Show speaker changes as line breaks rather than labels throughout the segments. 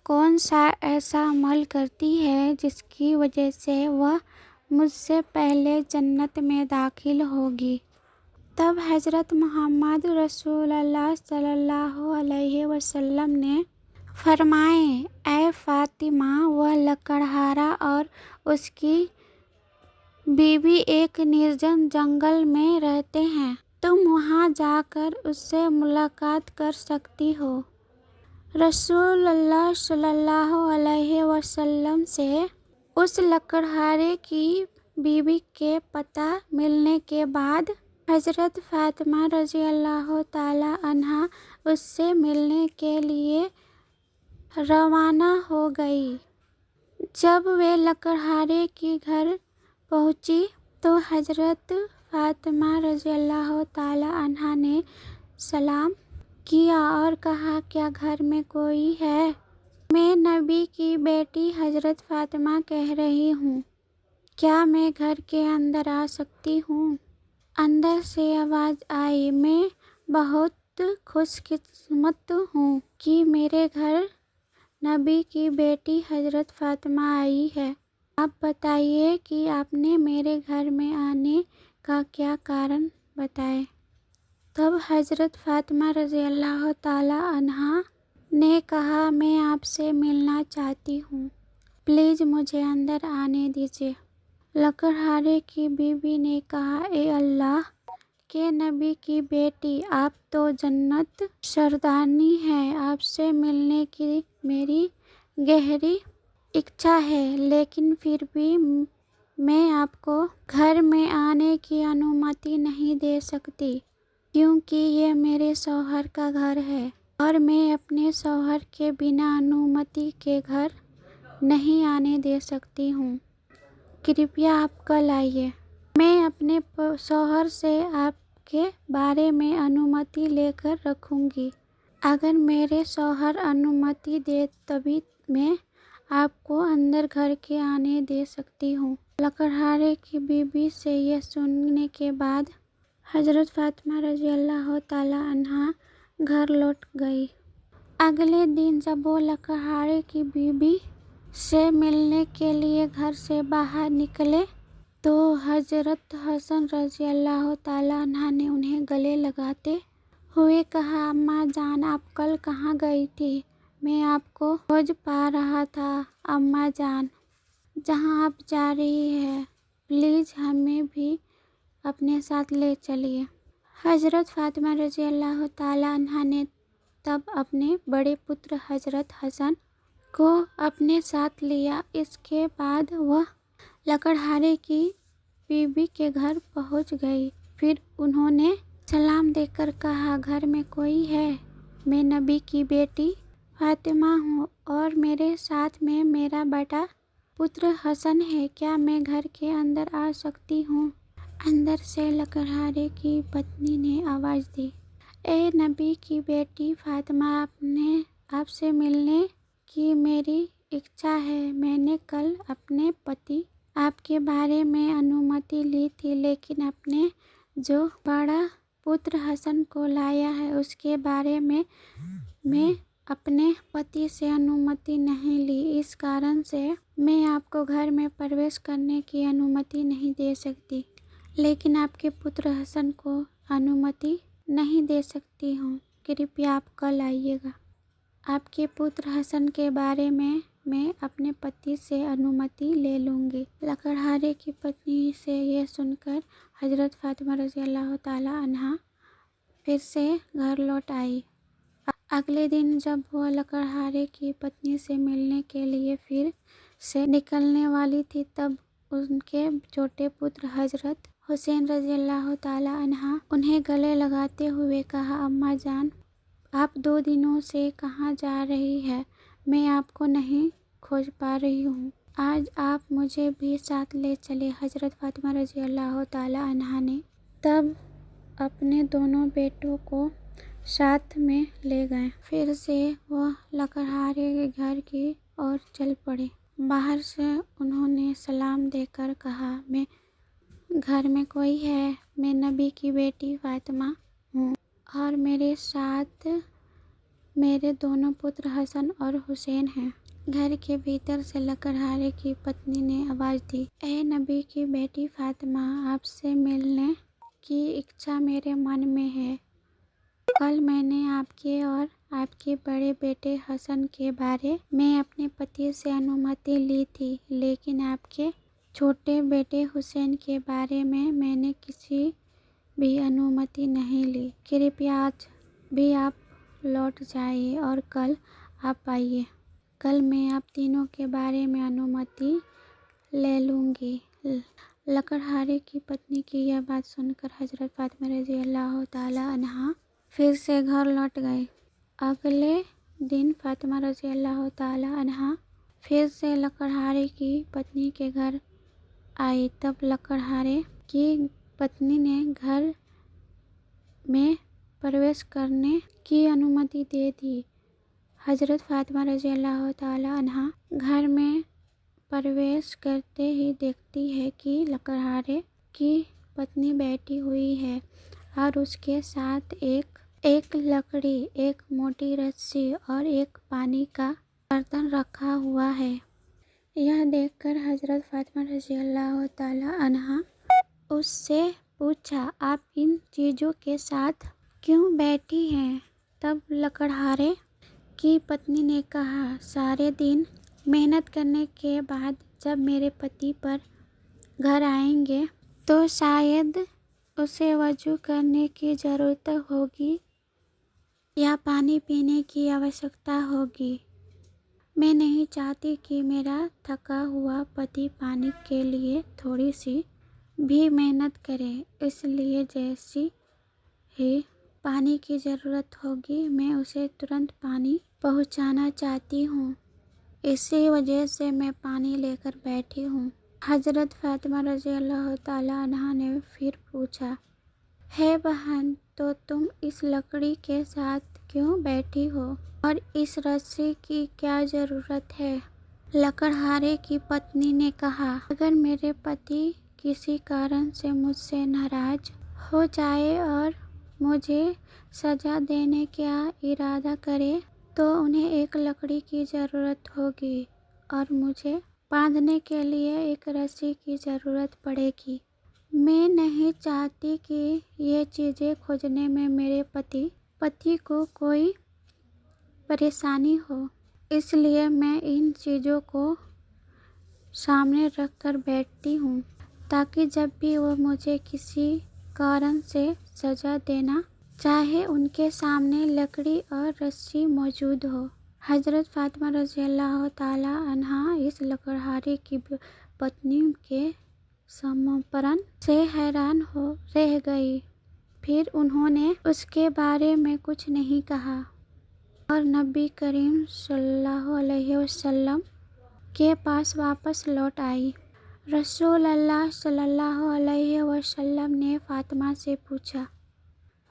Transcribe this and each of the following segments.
کون سا ایسا عمل کرتی ہے جس کی وجہ سے وہ مجھ سے پہلے جنت میں داخل ہوگی؟ تب حضرت محمد رسول اللہ صلی اللہ علیہ وسلم نے فرمایا، اے فاطمہ، وہ لکڑہارا اور اس کی بیوی ایک نرجن جنگل میں رہتے ہیں، تم وہاں جا کر اس سے ملاقات کر سکتی ہو۔ رسول اللہ صلی اللہ علیہ وسلم سے اس لکڑہارے کی بیوی کے پتہ ملنے کے بعد حضرت فاطمہ رضی اللہ تعالی عنہا اس سے ملنے کے لیے روانہ ہو گئی۔ جب وہ لکڑہارے کے گھر پہنچی تو حضرت فاطمہ رضی اللہ تعالی عنہا نے سلام کیا اور کہا، کیا گھر میں کوئی ہے؟ میں نبی کی بیٹی حضرت فاطمہ کہہ رہی ہوں، کیا میں گھر کے اندر آ سکتی ہوں؟ اندر سے آواز آئی، میں بہت خوش قسمت ہوں کہ میرے گھر نبی کی بیٹی حضرت فاطمہ آئی ہے۔ آپ بتائیے کہ آپ نے میرے گھر میں آنے کا کیا کارن بتائے۔ تب حضرت فاطمہ رضی اللہ تعالی عنہا نے کہا، میں آپ سے ملنا چاہتی ہوں، پلیز مجھے اندر آنے دیجیے۔ لکڑہارے کی بیوی نے کہا، اے اللہ کے نبی کی بیٹی، آپ تو جنت سردارنی ہیں، آپ سے ملنے کی میری گہری اچھا ہے، لیکن پھر بھی میں آپ کو گھر میں آنے کی انومتی نہیں دے سکتی، کیونکہ یہ میرے شوہر کا گھر ہے اور میں اپنے شوہر کے بنا انومتی کے گھر نہیں آنے دے سکتی ہوں۔ کرپیا آپ کل آئیے، میں اپنے شوہر سے آپ کے بارے میں انومتی لے کر رکھوں گی۔ اگر میرے شوہر انومتی دے تبھی میں آپ کو اندر گھر کے آنے دے سکتی ہوں۔ لکڑہارے کی بیوی سے یہ سننے کے بعد حضرت فاطمہ رضی اللہ تعالی عنہا گھر لوٹ گئی۔ اگلے دن جب وہ لکڑہارے کی بیوی سے ملنے کے لیے گھر سے باہر نکلے تو حضرت حسن رضی اللہ تعالی عنہ نے انہیں گلے لگاتے ہوئے کہا، اماں جان، آپ کل کہاں گئی تھی؟ میں آپ کو کھوج پا رہا تھا۔ اماں جان، جہاں آپ جا رہی ہیں پلیز ہمیں بھی اپنے ساتھ لے چلیے۔ حضرت فاطمہ رضی اللہ تعالی عنہا نے تب اپنے بڑے پتر حضرت حسن کو اپنے ساتھ لیا۔ اس کے بعد وہ لکڑہارے کی بیوی کے گھر پہنچ گئی۔ پھر انہوں نے سلام دے کر کہا، گھر میں کوئی ہے؟ میں نبی کی بیٹی فاطمہ ہوں اور میرے ساتھ میں میرا بڑا پتر حسن ہے، کیا میں گھر کے اندر آ سکتی ہوں؟ اندر سے لکڑہارے کی پتنی نے آواز دی، اے نبی کی بیٹی فاطمہ، آپ سے ملنے کی میری اچھا ہے۔ میں نے کل اپنے پتی آپ کے بارے میں انومتی لی تھی، لیکن اپنے جو بڑا پتر حسن کو لایا ہے اس کے بارے میں اپنے پتی سے انومتی نہیں لی، اس کارن سے میں آپ کو گھر میں پرویش کرنے کی انومتی نہیں دے سکتی، لیکن آپ کے پتر حسن کو انومتی نہیں دے سکتی ہوں۔ کرپیا آپ کل آئیے گا۔ آپ کے پتر حسن کے بارے میں اپنے پتی سے انومتی لے لوں گی۔ لکڑہارے کی پتنی سے یہ سن کر حضرت فاطمہ رضی اللہ تعالی عنہا پھر سے گھر لوٹ آئی۔ اگلے دن جب وہ لکڑہارے کی پتنی سے ملنے کے لیے پھر سے نکلنے والی تھی تب ان کے چھوٹے پتر حضرت حسین رضی اللہ تعالی عنہ انہیں گلے لگاتے ہوئے کہا، اماں جان، آپ 2 دنوں سے کہاں جا رہی ہیں؟ میں آپ کو نہیں کھوج پا رہی ہوں، آج آپ مجھے بھی ساتھ لے چلیں۔ حضرت فاطمہ رضی اللہ تعالی عنہا نے تب اپنے دونوں بیٹوں کو ساتھ میں لے گئے۔ پھر سے وہ لکڑہارے کے گھر کی اور چل پڑے۔ باہر سے انہوں نے سلام دے کر کہا، میں گھر میں کوئی ہے؟ میں نبی کی بیٹی فاطمہ ہوں اور میرے ساتھ میرے دونوں پتر حسن اور حسین ہیں۔ گھر کے بھیتر سے لکڑہارے کی پتنی نے آواز دی، اے نبی کی بیٹی فاطمہ، آپ سے ملنے کی اچھا میرے من میں ہے۔ کل میں نے آپ کے اور آپ کے بڑے بیٹے حسن کے بارے میں اپنے پتی سے انومتی لی تھی، لیکن آپ کے چھوٹے بیٹے حسین کے بارے میں نے کسی بھی انومتی نہیں لی۔ کرپیا آج بھی آپ لوٹ جائیے اور کل آپ آئیے۔ کل میں آپ تینوں کے بارے میں انومتی لے لوں گی۔ لکڑہارے کی پتنی کی یہ بات سن کر حضرت فاطمہ رضی اللہ تعالی عنہا پھر سے گھر لوٹ گئی۔ اگلے دن فاطمہ رضی اللہ تعالی عنہا پھر سے لکڑہارے کی پتنی کے گھر آئی۔ تب لکڑہارے کی پتنی نے گھر میں پرویش کرنے کی انومتی دے دی۔ حضرت فاطمہ رضی اللہ تعالی عنہا گھر میں پرویش کرتے ہی دیکھتی ہے کہ لکڑہارے کی پتنی بیٹھی ہوئی ہے اور اس کے ساتھ ایک لکڑی، ایک موٹی رسی اور ایک پانی کا برتن رکھا ہوا ہے۔ یہ دیکھ کر حضرت فاطمہ رضی اللہ تعالی عنہا اس سے پوچھا، آپ ان چیزوں کے ساتھ کیوں بیٹھی ہیں؟ تب لکڑہارے کی پتنی نے کہا، سارے دن محنت کرنے کے بعد جب میرے پتی پر گھر آئیں گے تو شاید اسے وضو کرنے کی ضرورت ہوگی یا پانی پینے کی آوشکتا ہوگی۔ میں نہیں چاہتی کہ میرا تھکا ہوا پتی پانی کے لیے تھوڑی سی بھی محنت کرے، اس لیے جیسے ہی پانی کی ضرورت ہوگی میں اسے ترنت پانی پہنچانا چاہتی ہوں، اسی وجہ سے میں پانی لے کر بیٹھی ہوں۔ حضرت فاطمہ رضی اللہ تعالی عنہا نے پھر پوچھا، ہے بہن، تو تم اس لکڑی کے ساتھ کیوں بیٹھی ہو اور اس رسی کی کیا ضرورت ہے؟ لکڑہارے کی پتنی نے کہا، اگر میرے پتی کسی کارن سے مجھ سے ناراض ہو جائے اور مجھے سزا دینے کا ارادہ کرے تو انہیں ایک لکڑی کی ضرورت ہوگی اور مجھے باندھنے کے لیے ایک رسی کی ضرورت پڑے گی۔ میں نہیں چاہتی کہ یہ چیزیں کھوجنے میں میرے پتی کو کوئی پریشانی ہو، اس لیے میں ان چیزوں کو سامنے رکھ کر بیٹھتی ہوں تاکہ جب بھی وہ مجھے کسی کارن سے سزا دینا چاہے ان کے سامنے لکڑی اور رسی موجود ہو۔ حضرت فاطمہ رضی اللہ تعالی عنہا اس لکڑہارے کی پتنی کے سمپرن سے حیران ہو رہ گئی۔ پھر انہوں نے اس کے بارے میں کچھ نہیں کہا اور نبی کریم صلی اللہ علیہ وسلم کے پاس واپس لوٹ آئی۔ رسول اللہ صلی اللہ علیہ وسلم نے فاطمہ سے پوچھا،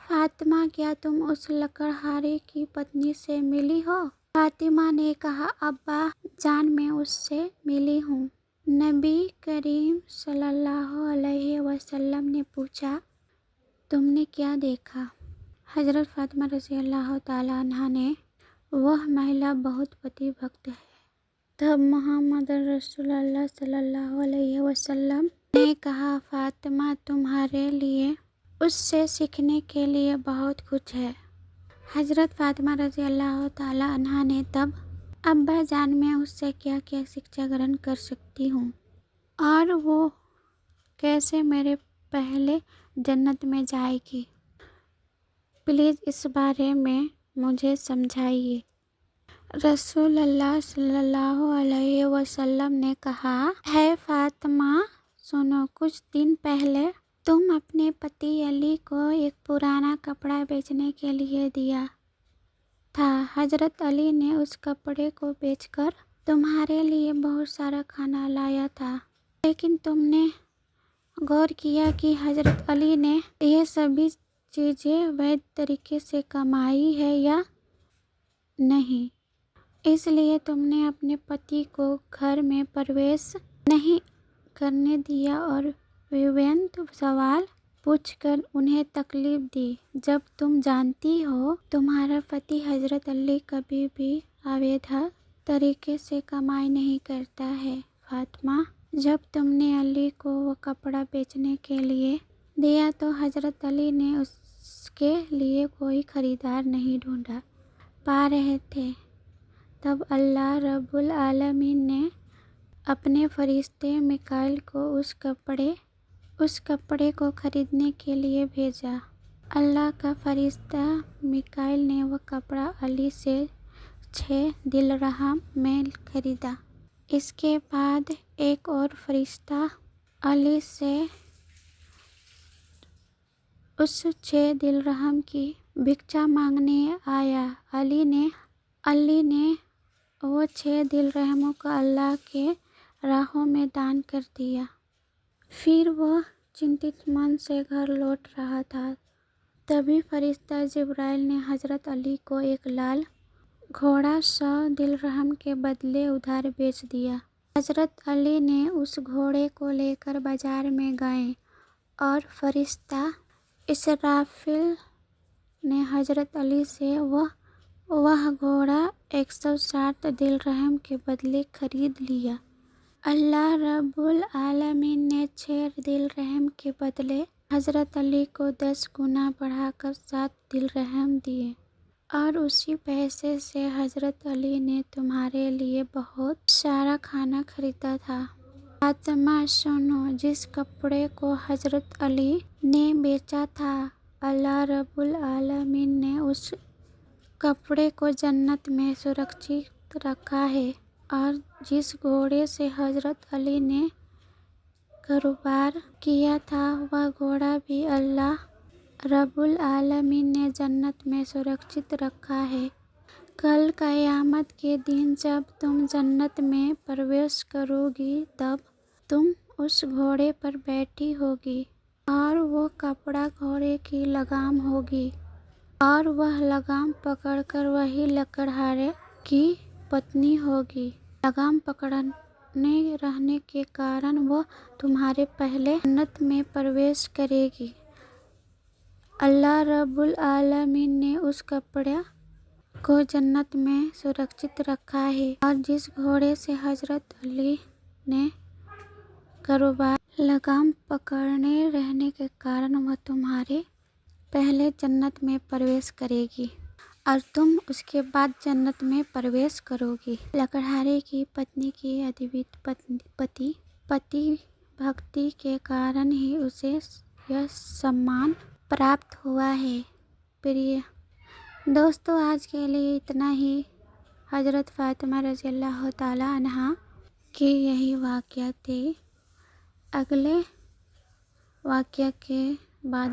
فاطمہ، کیا تم اس لکڑہارے کی پتنی سے ملی ہو؟ فاطمہ نے کہا، ابا جان، میں اس سے ملی ہوں۔ نبی کریم صلی اللہ علیہ وسلم نے پوچھا، تم نے کیا دیکھا؟ حضرت فاطمہ رضی اللہ تعالی عنہا نے، وہ مہیلا بہت پتی بھکت ہے۔ تب محمد رسول اللہ صلی اللہ علیہ وسلم نے کہا، فاطمہ، تمہارے لیے اس سے سیکھنے کے لیے بہت کچھ ہے۔ حضرت فاطمہ رضی اللہ تعالی عنہا نے تب، ابا جان، میں اس سے کیا کیا شکشا گرہن کر سکتی ہوں اور وہ کیسے میرے پہلے جنت میں جائے گی؟ پلیز اس بارے میں مجھے سمجھائیے۔ رسول اللہ صلی اللہ علیہ وسلم نے کہا، ہے فاطمہ، سنو، کچھ دن پہلے تم اپنے پتی علی کو ایک پرانا کپڑا بیچنے کے لیے دیا تھا۔ حضرت علی نے اس کپڑے کو بیچ کر تمہارے لیے بہت سارا کھانا لایا تھا، لیکن تم نے غور کیا کہ حضرت علی نے یہ سبھی چیزیں ویدھ طریقے سے کمائی ہے یا نہیں، اس لیے تم نے اپنے پتی کو گھر میں پرویش نہیں کرنے دیا اور ویوینت سوال پوچھ کر انہیں تکلیف دی، جب تم جانتی ہو تمہارا پتی حضرت علی کبھی بھی آویدھا طریقے سے کمائی نہیں کرتا ہے۔ فاطمہ، جب تم نے علی کو وہ کپڑا بیچنے کے لیے دیا تو حضرت علی نے اس کے لیے کوئی خریدار نہیں ڈھونڈ پا رہے تھے۔ تب اللہ رب العالمین نے اپنے فرشتے میکائیل کو اس کپڑے کو خریدنے کے لیے بھیجا۔ اللہ کا فرشتہ میکائیل نے وہ کپڑا علی سے 6 درہم میں خریدا۔ اس کے بعد ایک اور فرشتہ علی سے اس 6 درہم کی بھکشا مانگنے آیا۔ علی نے وہ 6 درہموں کو اللہ کے راہوں میں دان کر دیا۔ پھر وہ چنتت من سے گھر لوٹ رہا تھا، تبھی فرشتہ جبرائیل نے حضرت علی کو ایک لال گھوڑا 100 درہم کے بدلے ادھار بیچ دیا۔ حضرت علی نے اس گھوڑے کو لے کر بازار میں گئے اور فرشتہ اسرافیل نے حضرت علی سے وہ گھوڑا 160 درہم کے بدلے خرید لیا۔ اللہ رب العالمین نے 6 درہم کے بدلے حضرت علی کو 10 گنا بڑھا کر 7 درہم دیے، اور اسی پیسے سے حضرت علی نے تمہارے لیے بہت سارا کھانا خریدا تھا۔ فاطمہ سنو، جس کپڑے کو حضرت علی نے بیچا تھا، اللہ رب العالمین نے اس کپڑے کو جنت میں سرکشت رکھا ہے، اور جس گھوڑے سے حضرت علی نے کاروبار کیا تھا وہ گھوڑا بھی اللہ رب العالمین نے جنت میں سرکشت رکھا ہے۔ کل قیامت کے دن جب تم جنت میں پرویش کرو گی تب تم اس گھوڑے پر بیٹھی ہوگی، اور وہ کپڑا گھوڑے کی لگام ہوگی، اور وہ لگام پکڑ کر وہی لکڑہارے کی پتنی ہوگی۔ لگام پکڑے رہنے کے کارن وہ تمہارے پہلے جنت میں پرویش کرے گی۔ اللہ رب العالمین نے اس کپڑے کو جنت میں سرکشت رکھا ہے، اور جس گھوڑے سے حضرت علی نے کاروبار لگام پکڑے رہنے کے کارن وہ تمہارے پہلے جنت میں پرویش کرے گی، اور تم اس کے بعد جنت میں پرویش کرو گی۔ لکڑہارے کی پتنی کی ادویت پتی بھکتی کے کارن ہی اسے یہ سمان پراپت ہوا ہے۔ پریہ دوستو، آج کے لیے اتنا ہی۔ حضرت فاطمہ رضی اللہ تعالی عنہا کے یہی واقعہ تھے۔ اگلے واقعہ کے بعد